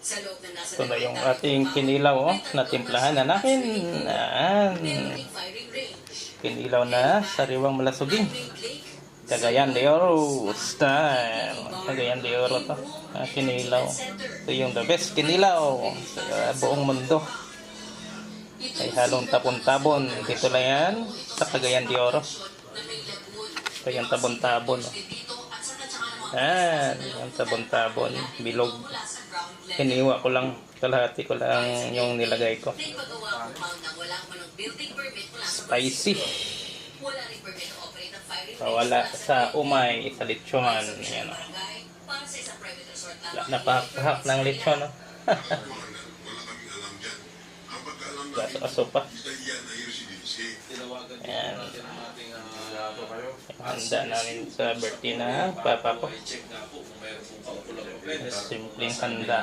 Sa loob ng nasa Ito na yung 2 ating kinilaw, oh, na timplahan na natin. Yan. meron ding firing range. Kinilaw na sariwang malasuging. Cagayan de Oro style. Cagayan de Oro to. Kinilaw. Ito yung the best kinilaw sa buong mundo. Ay halong tapon-tabon. Dito lang yan sa Cagayan de Oro. Ito yung tabon-tabon. Yan. Yung tabon-tabon. Bilog. Hiniwa ko lang. Kalahati ko lang yung nilagay ko. Spicy. Wala sa umay, sa lechon. Yan o. Napahak ng lechon. No? Gaso-aso pa. Yan. Handa namin sa birthday na papa ko. Simpleng handa.